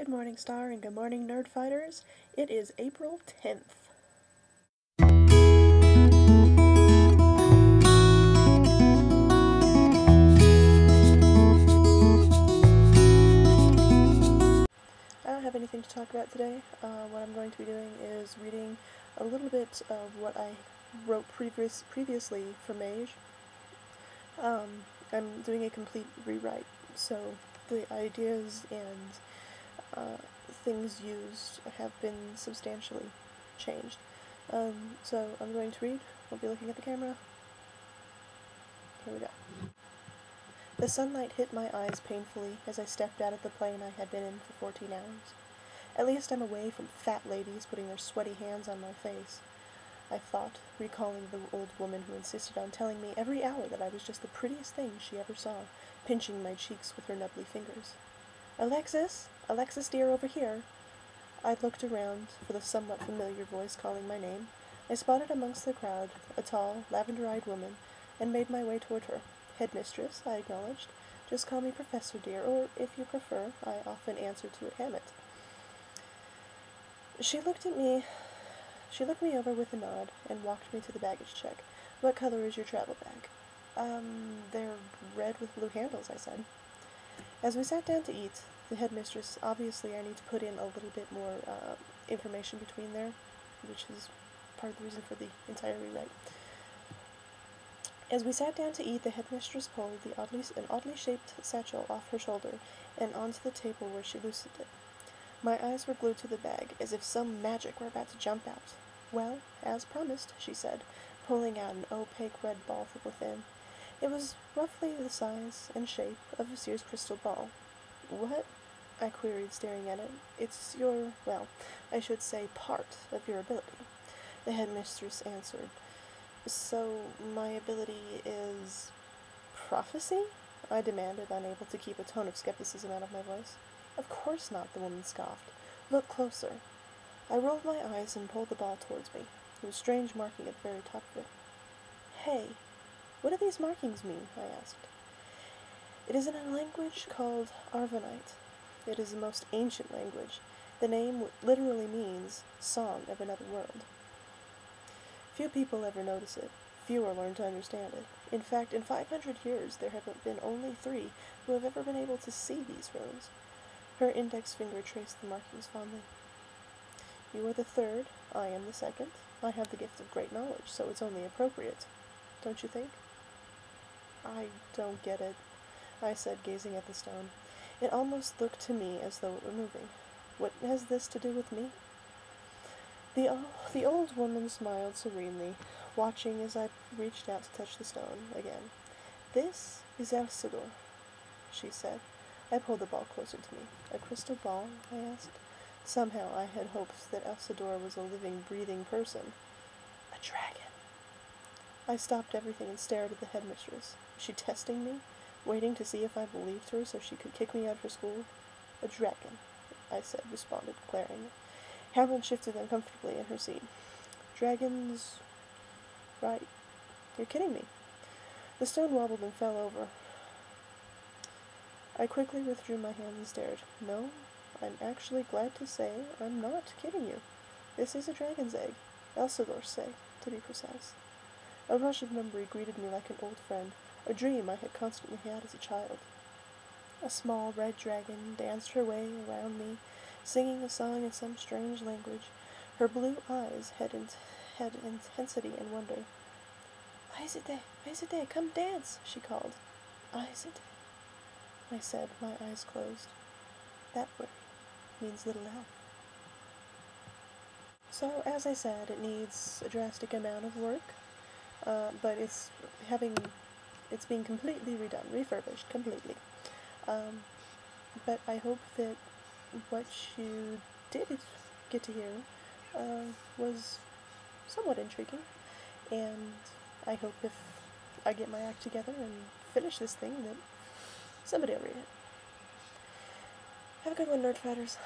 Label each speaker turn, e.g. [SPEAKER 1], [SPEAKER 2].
[SPEAKER 1] Good morning, Star, and good morning, Nerd Fighters. It is April 10th. I don't have anything to talk about today. What I'm going to be doing is reading a little bit of what I wrote previously for Mage. I'm doing a complete rewrite, so the ideas and things used have been substantially changed. So I'm going to read. I'll be looking at the camera. Here we go. The sunlight hit my eyes painfully as I stepped out of the plane I had been in for 14 hours. At least I'm away from fat ladies putting their sweaty hands on my face, I thought, recalling the old woman who insisted on telling me every hour that I was just the prettiest thing she ever saw, pinching my cheeks with her nubbly fingers. Alexis! Alexis dear, over here! I looked around for the somewhat familiar voice calling my name. I spotted amongst the crowd a tall, lavender-eyed woman, and made my way toward her. Headmistress, I acknowledged. Just call me Professor, dear, or, if you prefer, I often answer to it Hammett. She looked me over with a nod and walked me to the baggage check. What color is your travel bag? They're red with blue handles, I said. As we sat down to eat, the headmistress, obviously I need to put in a little bit more information between there, which is part of the reason for the entire rewrite. As we sat down to eat, the headmistress pulled an oddly shaped satchel off her shoulder and onto the table where she loosened it. My eyes were glued to the bag, as if some magic were about to jump out. Well, as promised, she said, pulling out an opaque red ball from within. It was roughly the size and shape of a Sears crystal ball. What? I queried, staring at it. It's your, well, I should say part of your ability. The headmistress answered. So, my ability is prophecy? I demanded, unable to keep a tone of skepticism out of my voice. Of course not, the woman scoffed. Look closer. I rolled my eyes and pulled the ball towards me. There was a strange marking at the very top of it. Hey, what do these markings mean? I asked. It is in a language called Arvanite. It is the most ancient language. The name literally means song of another world. Few people ever notice it. Fewer learn to understand it. In fact, in 500 years, there have been only 3 who have ever been able to see these runes. Her index finger traced the markings fondly. You are the 3rd, I am the 2nd. I have the gift of great knowledge, so it's only appropriate. Don't you think? I don't get it, I said, gazing at the stone. It almost looked to me as though it were moving. What has this to do with me? The old woman smiled serenely, watching as I reached out to touch the stone again. This is Elsador, she said. I pulled the ball closer to me. A crystal ball? I asked. Somehow I had hoped that Elsador was a living, breathing person. A dragon. I stopped everything and stared at the headmistress. Was she testing me? Waiting to see if I believed her so she could kick me out of her school? A dragon, I said, responded, glaring. Hammond shifted uncomfortably in her seat. Dragons... Right. You're kidding me. The stone wobbled and fell over. I quickly withdrew my hand and stared. No, I'm actually glad to say I'm not kidding you. This is a dragon's egg. Elsador's egg, to be precise. A rush of memory greeted me like an old friend, a dream I had constantly had as a child. A small red dragon danced her way around me, singing a song in some strange language. Her blue eyes had intensity and wonder. Aizide, come dance, she called. Aizide, I said, my eyes closed. That word means little elf. So, as I said, it needs a drastic amount of work, but it's being completely redone, refurbished completely. But I hope that what you did get to hear was somewhat intriguing, and I hope if I get my act together and finish this thing that somebody will read it. Have a good one, Nerd Fighters.